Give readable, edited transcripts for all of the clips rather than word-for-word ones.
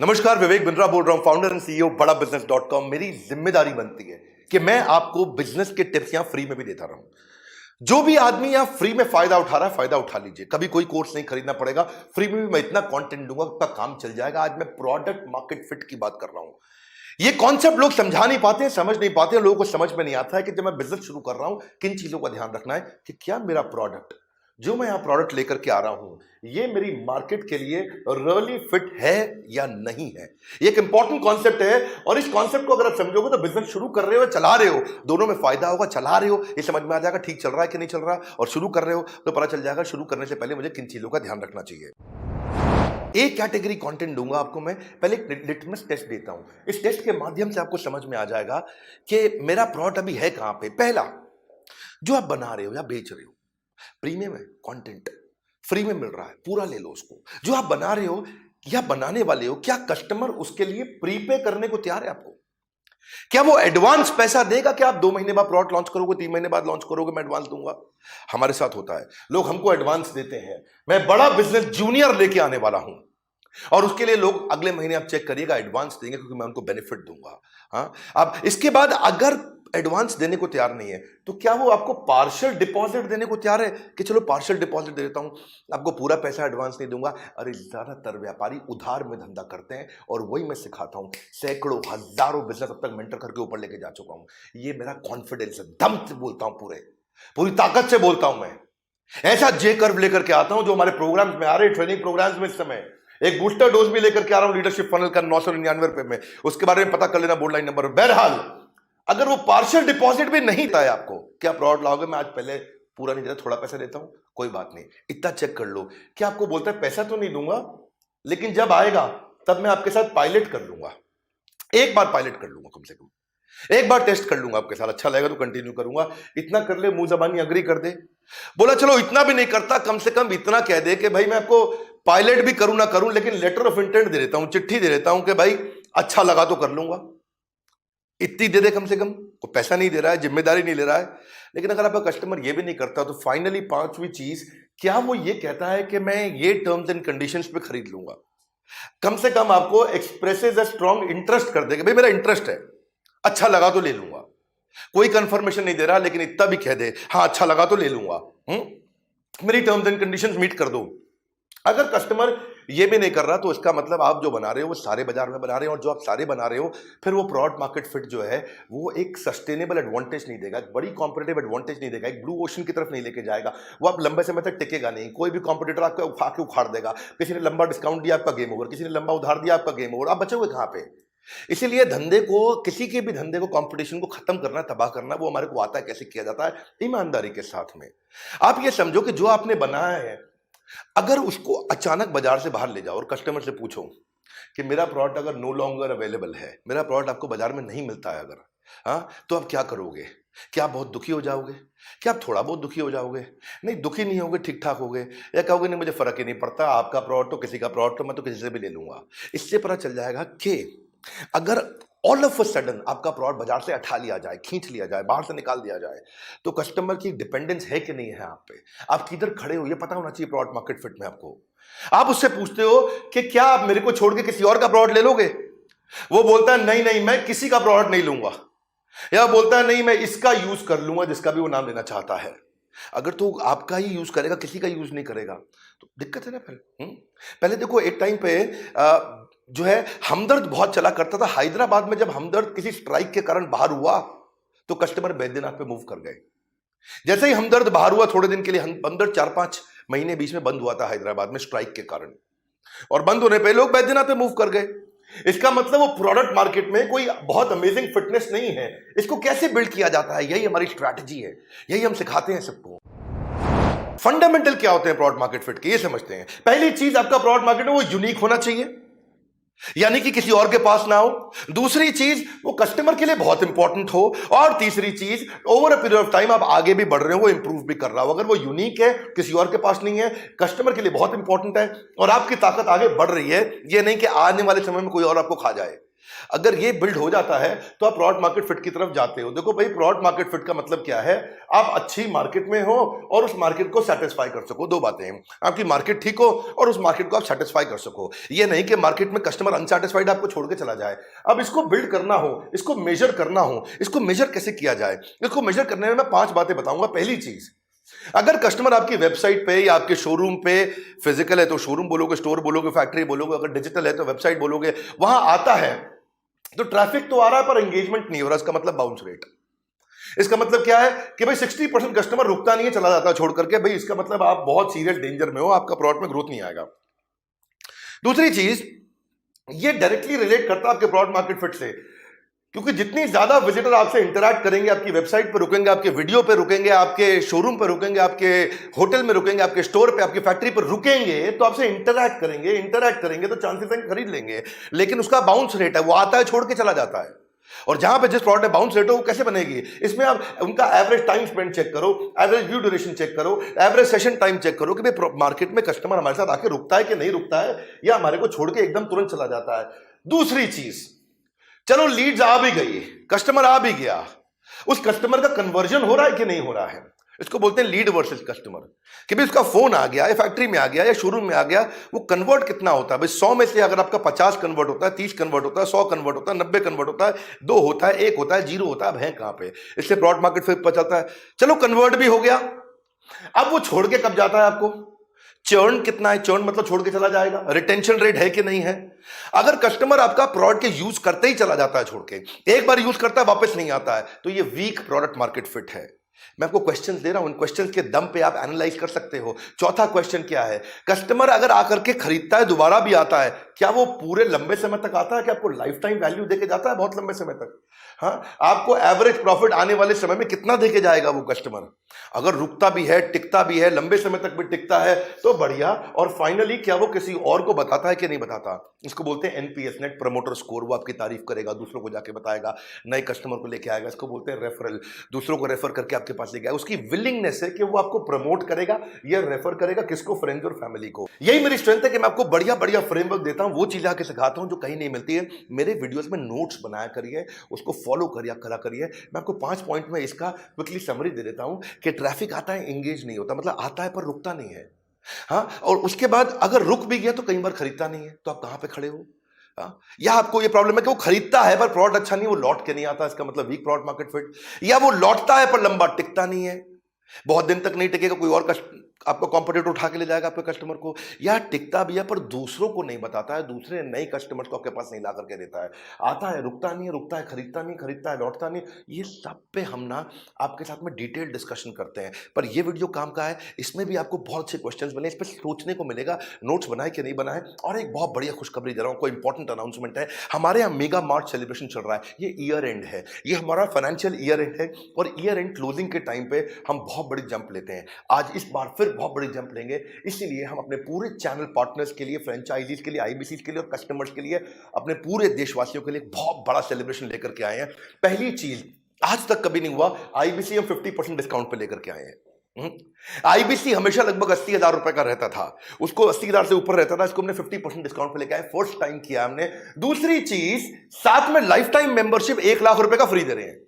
नमस्कार, विवेक बिंद्रा बोल रहा हूं, फाउंडर एंड सीईओ बड़ा बिजनेस .com। मेरी जिम्मेदारी बनती है कि मैं आपको बिजनेस के टिप्स यहां फ्री में भी देता रहूं। जो भी आदमी यहां फ्री में फायदा उठा रहा है, फायदा उठा लीजिए। कभी कोई कोर्स नहीं खरीदना पड़ेगा, फ्री में भी मैं इतना कंटेंट दूंगा, आपका काम चल जाएगा। आज मैं प्रोडक्ट मार्केट फिट की बात कर रहा हूं। ये कॉन्सेप्ट लोग समझा नहीं पाते हैं, समझ नहीं पाते हैं। लोगों को समझ में नहीं आता है कि जब मैं बिजनेस शुरू कर रहा हूं, किन चीजों का ध्यान रखना है कि क्या मेरा प्रोडक्ट, जो मैं यहां प्रोडक्ट लेकर के आ रहा हूं, ये मेरी मार्केट के लिए रियली फिट है या नहीं है। ये एक इंपॉर्टेंट कॉन्सेप्ट है और इस कॉन्सेप्ट को अगर आप समझोगे तो बिजनेस शुरू कर रहे हो, चला रहे हो, दोनों में फायदा होगा। चला रहे हो ये समझ में आ जाएगा ठीक चल रहा है कि नहीं चल रहा, और शुरू कर रहे हो तो पता चल जाएगा शुरू करने से पहले मुझे किन चीजों का ध्यान रखना चाहिए। एक कैटेगरी कंटेंट दूंगा आपको मैं, पहले एक लिटमस टेस्ट देता हूं। इस टेस्ट के माध्यम से आपको समझ में आ जाएगा कि मेरा प्रोडक्ट अभी है कहां पे। पहला, जो आप बना रहे हो या बेच रहे हो, प्रीमियम है, कंटेंट फ्री में मिल रहा है, पूरा ले लो उसको। जो आप बना रहे हो या बनाने वाले हो, क्या कस्टमर उसके लिए प्रीपे करने को तैयार है आपको? क्या वो एडवांस पैसा देगा? क्या आप 2 महीने बाद प्रोडक्ट लॉन्च करोगे, 3 महीने बाद लॉन्च करोगे, मैं एडवांस दूंगा? हमारे साथ होता है, लोग हमको एडवांस देते हैं। मैं बड़ा बिजनेस जूनियर लेके आने वाला हूं और उसके लिए लोग अगले महीने आप चेक करिएगा एडवांस देंगे, क्योंकि मैं उनको बेनिफिट दूंगा। हाँ, अब इसके बाद अगर एडवांस देने को तैयार नहीं है तो क्या वो आपको पार्शियल डिपॉजिट देने को तैयार है कि चलो पार्शियल डिपॉजिट दे देता हूं, आपको पूरा पैसा एडवांस नहीं दूंगा? अरे ज्यादातर व्यापारी उधार में धंधा करते हैं और वही मैं सिखाता हूं। सैकड़ों हजारों बिजनेस अब तक मेंटर करके ऊपर लेके जा चुका हूं। ये मेरा कॉन्फिडेंस है, दम से बोलता हूं, पूरी ताकत से बोलता हूं। मैं ऐसा जे कर्व लेकर के आता हूं जो हमारे प्रोग्राम्स में आ रहे, ट्रेनिंग प्रोग्राम्स में इस समय एक बूस्टर डोज भी लेकर के आ रहा हूं लीडरशिप फनल का 999 में। उसके बारे में पता कर लेना बोर्ड लाइन नंबर। बहरहाल, अगर वो पार्शियल डिपॉजिट भी नहीं था आपको, क्या प्रोडक्ट लाओगे? मैं आज पहले पूरा नहीं देता, थोड़ा पैसा देता हूं, कोई बात नहीं, इतना चेक कर लो। क्या आपको बोलता है पैसा तो नहीं दूंगा, लेकिन जब आएगा तब मैं आपके साथ पायलट कर लूंगा, एक बार पायलट कर लूंगा, कम से कम एक बार टेस्ट कर लूंगा आपके साथ, अच्छा लगेगा तो कंटिन्यू करूंगा। इतना कर ले, मुंह जबानी अग्री कर दे। बोला चलो इतना भी नहीं करता, कम से कम इतना कह दे कि भाई मैं आपको पायलट भी करूं ना करूं, लेकिन लेटर ऑफ इंटेंट दे देता हूं, चिट्ठी दे देता हूं कि भाई अच्छा लगा तो कर लूंगा। इतनी दे दे कम से कम। कोई पैसा नहीं दे रहा है, जिम्मेदारी नहीं ले रहा है। लेकिन अगर आपका कस्टमर ये भी नहीं करता तो फाइनली 5वीं चीज, क्या वो ये कहता है कि मैं ये टर्म्स एंड कंडीशंस पे खरीद लूंगा? कम से कम आपको एक्सप्रेसेस अ स्ट्रॉन्ग इंटरेस्ट कर देगा, भाई मेरा इंटरेस्ट है, अच्छा लगा तो ले लूंगा। कोई कंफर्मेशन नहीं दे रहा, लेकिन इतना भी कह दे हाँ अच्छा लगा तो ले लूंगा, मेरी टर्म्स एंड कंडीशंस मीट कर दो। अगर कस्टमर ये भी नहीं कर रहा तो इसका मतलब आप जो बना रहे हो वो सारे बाजार में बना रहे हो, और जो आप सारे बना रहे हो फिर वो प्रोडक्ट मार्केट फिट जो है वो एक सस्टेनेबल एडवांटेज नहीं देगा, एक बड़ी कॉम्पिटेटिव एडवांटेज नहीं देगा, एक ब्लू ओशन की तरफ नहीं लेके जाएगा। वो आप लंबे समय तक टिकेगा नहीं। कोई भी कॉम्पिटिटर आपको उठा के उखाड़ देगा। किसी ने लंबा डिस्काउंट दिया, आपका गेम ओवर। किसी ने लंबा उधार दिया, आपका गेम ओवर। आप बचोगे कहां पे? इसीलिए धंधे को, किसी के भी धंधे को, कंपटीशन को खत्म करना, तबाह करना, वो हमारे को आता है। कैसे किया जाता है? ईमानदारी के साथ में। आप ये समझो कि जो आपने बनाया है, अगर उसको अचानक बाजार से बाहर ले जाओ और कस्टमर से पूछो कि मेरा प्रोडक्ट अगर नो लॉन्गर अवेलेबल है, मेरा प्रोडक्ट आपको बाजार में नहीं मिलता है अगर, हाँ, तो आप क्या करोगे? क्या आप बहुत दुखी हो जाओगे? क्या आप थोड़ा बहुत दुखी हो जाओगे? नहीं, दुखी नहीं होगे, ठीक ठाक होगे, या कहोगे नहीं मुझे फर्क ही नहीं पड़ता, आपका प्रोडक्ट तो किसी का प्रोडक्ट तो मैं तो किसी से भी ले लूंगा। इससे पता चल जाएगा कि अगर ऑल ऑफ अ सडन आपका प्रोडक्ट बाजार से हटा लिया जाए, खींच लिया जाए, बाहर से निकाल दिया जाए, तो कस्टमर की डिपेंडेंस है कि नहीं है आप पे, आप किधर खड़े हो, ये पता होना चाहिए प्रोडक्ट मार्केट फिट में आपको। आप उससे पूछते हो कि क्या आप मेरे को छोड़ के किसी और का प्रोडक्ट ले लोगे? वो बोलता है नहीं नहीं, मैं किसी का प्रोडक्ट नहीं लूंगा, या बोलता है नहीं मैं इसका यूज कर लूंगा, जिसका भी वो नाम लेना चाहता है। अगर तो आपका ही यूज करेगा, किसी का यूज नहीं करेगा, तो दिक्कत है ना फिर। पहले देखो, एक टाइम पे जो है हमदर्द बहुत चला करता था। हैदराबाद में जब हमदर्द किसी स्ट्राइक के कारण बाहर हुआ तो कस्टमर बैद्यनाथ पे मूव कर गए। जैसे ही हमदर्द बाहर हुआ, थोड़े दिन के लिए हमदर्द 4-5 महीने बीच में बंद हुआ था हैदराबाद में स्ट्राइक के कारण, और बंद होने पे लोग बैद्यनाथ पे मूव कर गए। इसका मतलब वो प्रोडक्ट मार्केट में कोई बहुत अमेजिंग फिटनेस नहीं है। इसको कैसे बिल्ड किया जाता है, यही हमारी स्ट्रैटेजी है, यही हम सिखाते हैं सबको। फंडामेंटल क्या होते हैं प्रोडक्ट मार्केट फिट के, ये समझते हैं। पहली चीज, आपका प्रोडक्ट मार्केट में वो यूनिक होना चाहिए, यानी कि किसी और के पास ना हो। दूसरी चीज, वो कस्टमर के लिए बहुत इंपॉर्टेंट हो। और तीसरी चीज, over a period of time आप आगे भी बढ़ रहे हो, वो इंप्रूव भी कर रहा हो। अगर वो यूनिक है, किसी और के पास नहीं है, कस्टमर के लिए बहुत इंपॉर्टेंट है, और आपकी ताकत आगे बढ़ रही है, ये नहीं कि आने वाले समय में कोई और आपको खा जाए। अगर ये बिल्ड हो जाता है तो आप प्रोडक्ट मार्केट फिट की तरफ जाते हो। देखो भाई, प्रोडक्ट मार्केट फिट का मतलब क्या है? आप अच्छी मार्केट में हो और उस मार्केट को सेटिस्फाई कर सको। दो बातें हैं, आपकी मार्केट ठीक हो और उस मार्केट को आप सेटिस्फाई कर सको। ये नहीं कि मार्केट में कस्टमर अनसेटिस्फाइड आपको छोड़ के चला जाए। अब इसको बिल्ड करना हो, इसको मेजर करना हो, इसको मेजर कैसे किया जाए? इसको मेजर करने में मैं 5 बातें बताऊंगा। पहली चीज, अगर कस्टमर आपकी वेबसाइट पे या आपके शोरूम पे, फिजिकल है तो शोरूम बोलोगे, स्टोर बोलोगे, फैक्ट्री बोलोगे, अगर डिजिटल है तो वेबसाइट बोलोगे, वहां आता है तो ट्रैफिक तो आ रहा है पर एंगेजमेंट नहीं हो रहा। इसका मतलब बाउंस रेट। इसका मतलब क्या है कि भाई 60% कस्टमर रुकता नहीं है, चला जाता है छोड़ करके। भाई इसका मतलब आप बहुत सीरियस डेंजर में हो, आपका प्रोडक्ट में ग्रोथ नहीं आएगा। दूसरी चीज, ये डायरेक्टली रिलेट करता है आपके प्रोडक्ट मार्केट फिट से, क्योंकि जितनी ज्यादा विजिटर आपसे इंटरैक्ट करेंगे, आपकी वेबसाइट पर रुकेंगे, आपके वीडियो पे रुकेंगे, आपके शोरूम पे रुकेंगे, आपके होटल में रुकेंगे, आपके स्टोर पे, आपकी फैक्ट्री पर रुकेंगे, तो आपसे इंटरैक्ट करेंगे तो चांसेस हैं खरीद लेंगे। लेकिन उसका बाउंस रेट है, वो आता है छोड़ के चला जाता है। और जहां पे जिस प्रोडक्ट में बाउंस रेट हो वो कैसे बनेगी? इसमें आप उनका एवरेज टाइम स्पेंड चेक करो, एवरेज व्यू ड्यूरेशन चेक करो, एवरेज सेशन टाइम चेक करो कि भाई मार्केट में कस्टमर हमारे साथ आके रुकता है कि नहीं रुकता है, या हमारे को छोड़ के एकदम तुरंत चला जाता है। दूसरी चीज, चलो लीड्स आ भी गई, कस्टमर आ भी गया, उस कस्टमर का कन्वर्जन हो रहा है कि नहीं हो रहा है? इसको बोलते हैं लीड वर्सेस कस्टमर। कि भाई उसका फोन आ गया या फैक्ट्री में आ गया या शोरूम में आ गया, वो कन्वर्ट कितना होता है? भाई 100 में से अगर आपका 50 कन्वर्ट होता है, 30 कन्वर्ट होता है, 100 कन्वर्ट होता है, 90 कन्वर्ट होता है, 2 होता है, 1 होता है, 0 होता है, अब है कहां पे? इससे प्रोडक्ट मार्केट फिट पता चलता है। चलो कन्वर्ट भी हो गया, अब वो छोड़ के कब जाता है आपको? चर्न कितना है? चर्न मतलब छोड़ के चला जाएगा। रिटेंशन रेट है कि नहीं है? अगर कस्टमर आपका प्रोडक्ट के यूज करते ही चला जाता है छोड़ के, एक बार यूज करता है वापस नहीं आता है, तो ये वीक प्रोडक्ट मार्केट फिट है। मैं आपको क्वेश्चंस दे रहा हूं, इन क्वेश्चंस के दम पे आप एनालाइज कर सकते हो। चौथा क्वेश्चन क्या है? कस्टमर अगर आकर के खरीदता है, दोबारा भी आता है, क्या वो पूरे लंबे समय तक आता है? क्या आपको लाइफ टाइम वैल्यू देके जाता है बहुत लंबे समय तक? हाँ, आपको एवरेज प्रॉफिट आने वाले समय में कितना देके जाएगा वो कस्टमर? अगर रुकता भी है, टिकता भी है, लंबे समय तक भी टिकता है तो बढ़िया। और फाइनली क्या वो किसी और को बताता है कि नहीं बताता? इसको बोलते हैं एनपीएस, नेट प्रमोटर स्कोर। वो आपकी तारीफ करेगा, दूसरों को जाके बताएगा, नए कस्टमर को लेके आएगा। इसको बोलते हैं रेफरल, दूसरों को रेफर करके आपके पास लेके आएगा। उसकी विलिंगनेस है कि वो आपको प्रमोट करेगा या रेफर करेगा, किसको? फ्रेंड्स और फैमिली को। यही मेरी स्ट्रेंथ है कि मैं आपको बढ़िया बढ़िया फ्रेमवर्क देता हूं, वो चीजें आके सिखाता हूं जो कहीं नहीं मिलती है। मेरे वीडियोस में नोट्स बनाया करिए, उसको फॉलो करिए, करा करिए। मैं आपको 5 पॉइंट में इसका क्विकली समरी दे देता हूं कि ट्रैफिक आता है, एंगेज नहीं होता, मतलब आता है पर रुकता नहीं है। हाँ, और उसके बाद अगर रुक भी गया तो कई बार खरीदता नहीं है, तो आप कहां पे खड़े हो? हाँ? या आपको ये प्रॉब्लम है कि वो खरीदता है पर प्रोडक्ट अच्छा नहीं, वो लौट के नहीं आता, इसका मतलब वीक प्रोडक्ट मार्केट फिट। या वो लौटता है पर लंबा टिकता नहीं है, बहुत दिन तक नहीं टिकेगा, कोई और आपका कॉम्पिटिटर उठा के ले जाएगा आपके कस्टमर को। या टिकता भी है पर दूसरों को नहीं बताता है, दूसरे नए कस्टमर्स को आपके पास नहीं ला करके देता है। आता है, रुकता नहीं है, रुकता है, खरीदता नहीं, खरीदता है, लौटता नहीं। ये सब पे हम ना आपके साथ में डिटेल डिस्कशन करते हैं। पर ये वीडियो काम का है, इसमें भी आपको बहुत अच्छे क्वेश्चंस बने, इस पर सोचने को मिलेगा, नोट्स बनाए कि नहीं बनाए। और एक बहुत बढ़िया खुशखबरी दे रहा हूँ, कोई इंपॉर्टेंट अनाउंसमेंट है। हमारे यहाँ मेगा मार्च सेलिब्रेशन चल रहा है, ये ईयर एंड है, ये हमारा फाइनेंशियल ईयर एंड है। और ईयर एंड क्लोजिंग के टाइम पे हम बहुत बड़ी जंप लेते हैं। आज इस बार फिर बहुत बड़ी जंप लेंगे, इसीलिए हम अपने पूरे चैनल पार्टनर्स के लिए, फ्रेंचाइजीज के लिए, आईबीसीज के लिए और कस्टमर्स के लिए, अपने पूरे देशवासियों के लिए बहुत बड़ा सेलिब्रेशन लेकर के आए हैं। पहली चीज, आज तक कभी नहीं हुआ, आईबीसी हम 50% डिस्काउंट पे लेकर के आए हैं। आईबीसी हमेशा लगभग 80,000 रुपए का रहता था, उसको 80,000 से ऊपर रहता था, इसको हमने 50% डिस्काउंट पे लेकर आए, फर्स्ट टाइम किया हमने। दूसरी चीज, साथ में लाइफ टाइम मेंबरशिप 1 लाख रुपए का फ्री दे रहे हैं।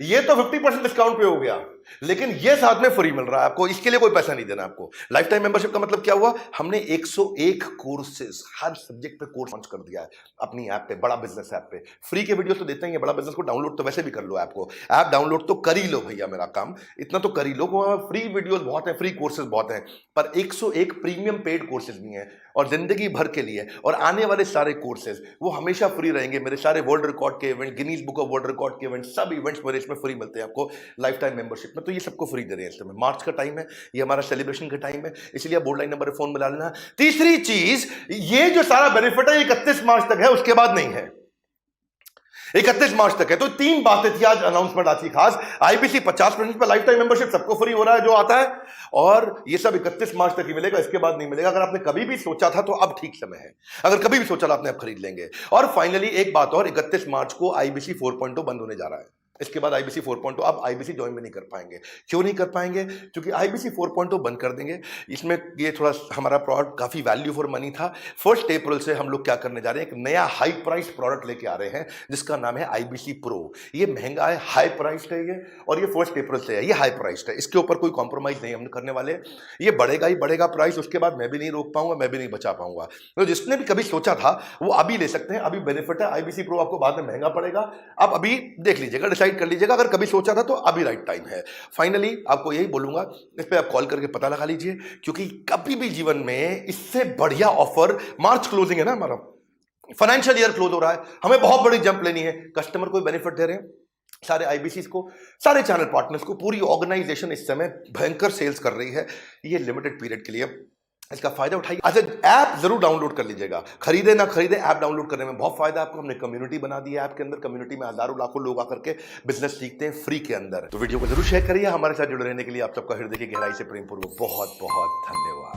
ये तो 50% डिस्काउंट पे हो गया, लेकिन ये साथ में फ्री मिल रहा है आपको, इसके लिए कोई पैसा नहीं देना आपको। लाइफ टाइम मेंबरशिप का मतलब क्या हुआ? हमने 101 कोर्सेज, हर सब्जेक्ट पे कोर्स लॉन्च कर दिया है अपनी ऐप पे, बड़ा बिजनेस ऐप पे। फ्री के वीडियोस तो देते ही हैं, बड़ा बिजनेस को डाउनलोड तो वैसे भी कर लो, ऐप को, ऐप डाउनलोड तो कर ही लो भैया, मेरा काम इतना तो कर ही लो। फ्री वीडियोस बहुत है, फ्री कोर्सेज बहुत है, पर 101 प्रीमियम पेड कोर्सेज भी हैं और जिंदगी भर के लिए। और आने वाले सारे कोर्सेज वो हमेशा फ्री रहेंगे। मेरे सारे वर्ल्ड रिकॉर्ड के event, Guinness book of world record के इवेंट, सब इवेंट्स मेरे इसमें फ्री मिलते हैं आपको लाइफ टाइम मेंबरशिप में। तो ये सबको फ्री दे रहे हैं इस समय, मार्च का टाइम है, ये हमारा सेलिब्रेशन का टाइम है, इसलिए बोर्ड लाइन नंबर फोन मिला लेना। तीसरी चीज, ये जो सारा बेनिफिट है 31 मार्च तक है, उसके बाद नहीं है, 31 मार्च तक है। तो 3 बातें थी आज अनाउंसमेंट आज की खास। आईबीसी 50% पे लाइफ टाइम मेंबरशिप सबको फ्री हो रहा है जो आता है, और ये सब 31 मार्च तक ही मिलेगा, इसके बाद नहीं मिलेगा। अगर आपने कभी भी सोचा था तो अब ठीक समय है, अगर कभी भी सोचा था आपने, अब खरीद लेंगे। और फाइनली एक बात और, 31 मार्च को आईबीसी 4.0 बंद होने जा रहा है। इसके बाद आईबीसी 4.0 आप आईबीसी ज्वाइन भी नहीं कर पाएंगे। क्यों नहीं कर पाएंगे? क्योंकि आईबीसी 4.0 बंद कर देंगे। इसमें ये थोड़ा हमारा प्रोडक्ट काफी वैल्यू फॉर मनी था। 1 अप्रैल से हम लोग क्या करने जा रहे हैं, एक नया हाई प्राइस प्रोडक्ट लेके आ रहे हैं जिसका नाम है आईबीसी प्रो। ये महंगा है, हाई प्राइस्ड है ये, और ये 1 अप्रैल से है, ये हाई प्राइस्ड है। इसके ऊपर कोई कॉम्प्रोमाइज नहीं हम करने वाले। ये बढ़ेगा ही बढ़ेगा प्राइस, उसके बाद मैं भी नहीं रोक पाऊंगा, मैं भी नहीं बचा पाऊंगा। तो जिसने भी कभी सोचा था वो अभी ले सकते हैं, अभी बेनिफिट है। आईबीसी प्रो आपको बाद में महंगा पड़ेगा, आप अभी देख लीजिएगा, डिसाइड कर लीजिएगा। अगर कभी सोचा था तो अभी राइट टाइम है। फाइनली आपको यही बोलूंगा, इस पे आप कॉल करके पता लगा लीजिए, क्योंकि कभी भी जीवन में इससे बढ़िया ऑफर, मार्च क्लोजिंग है ना हमारा, फाइनेंशियल ईयर क्लोज हो रहा है, हमें बहुत बड़ी जंप लेनी है, कस्टमर को बेनिफिट दे रहे हैं, सारे आईबीसी को, सारे चैनल पार्टनर्स को, पूरी ऑर्गेनाइजेशन इस समय भयंकर सेल्स कर रही है। ये लिमिटेड पीरियड के लिए इसका फायदा उठाइए। अच्छा, ऐप जरूर डाउनलोड कर लीजिएगा, खरीदे ना खरीदे, ऐप डाउनलोड करने में बहुत फायदा है आपको। हमने कम्युनिटी बना दी है ऐप के अंदर, कम्युनिटी में हजारों लाखों लोग आकर के बिजनेस सीखते हैं फ्री के अंदर। तो वीडियो को जरूर शेयर करिए। हमारे साथ जुड़े रहने के लिए आप सबका हृदय की गहराई से प्रेम पूर्वक बहुत बहुत धन्यवाद।